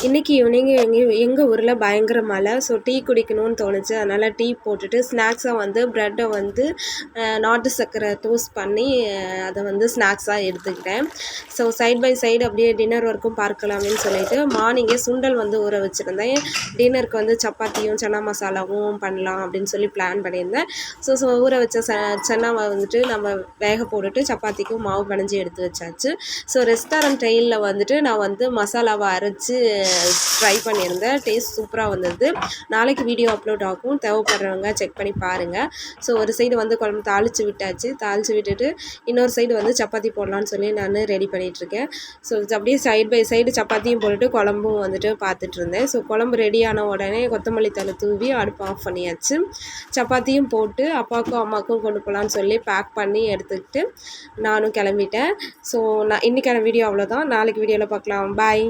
இன்றைக்கி ஈவினிங் எங்கள் ஊரில் பயங்கர மழை. ஸோ டீ குடிக்கணும்னு தோணுச்சு. அதனால் டீ போட்டுட்டு ஸ்நாக்ஸாக வந்து ப்ரெட்டை வந்து நாட்டு சர்க்கரை டோஸ்ட் பண்ணி அதை வந்து ஸ்நாக்ஸாக எடுத்துக்கிட்டேன். ஸோ சைட் பை சைடு அப்படியே டின்னர் வரைக்கும் பார்க்கலாமேன்னு சொல்லிட்டு மார்னிங்கே சுண்டல் வந்து ஊற வச்சுருந்தேன். டின்னருக்கு வந்து சப்பாத்தியும் சன்னா மசாலாவும் பண்ணலாம் அப்படின்னு சொல்லி பிளான் பண்ணியிருந்தேன். ஸோ ஊற வச்ச சன்னாவை வந்துட்டு நம்ம வேக போட்டுட்டு சப்பாத்திக்கும் மாவு பிணைஞ்சி எடுத்து வச்சாச்சு. ஸோ ரெஸ்டாரண்ட் ஸ்டைலில் வந்துட்டு நான் வந்து மசாலாவை அரைச்சி ட்ரை பண்ணியிருந்தேன். டேஸ்ட் சூப்பராக வந்தது. நாளைக்கு வீடியோ அப்லோட் ஆகும், தேவைப்படுறவங்க செக் பண்ணி பாருங்கள். ஸோ ஒரு சைடு வந்து குழம்பு தாளித்து விட்டாச்சு. தாளித்து விட்டுட்டு இன்னொரு சைடு வந்து சப்பாத்தி போடலான்னு சொல்லி நான் ரெடி பண்ணிகிட்ருக்கேன். ஸோ அப்படியே சைடு பை சைடு சப்பாத்தியும் போட்டுட்டு குழம்பும் வந்துட்டு பார்த்துட்ருந்தேன். ஸோ குழம்பு ரெடியான உடனே கொத்தமல்லி தழை தூவி அடுப்பு ஆஃப் பண்ணியாச்சு. சப்பாத்தியும் போட்டு அப்பாவுக்கும் அம்மாவுக்கும் கொண்டு போகலான்னு சொல்லி பேக் பண்ணி எடுத்துக்கிட்டு நானும் கிளம்பிட்டேன். ஸோ நான் இன்றைக்கான வீடியோ அவ்வளோதான். நாளைக்கு வீடியோவில் பார்க்கலாம். பாய்.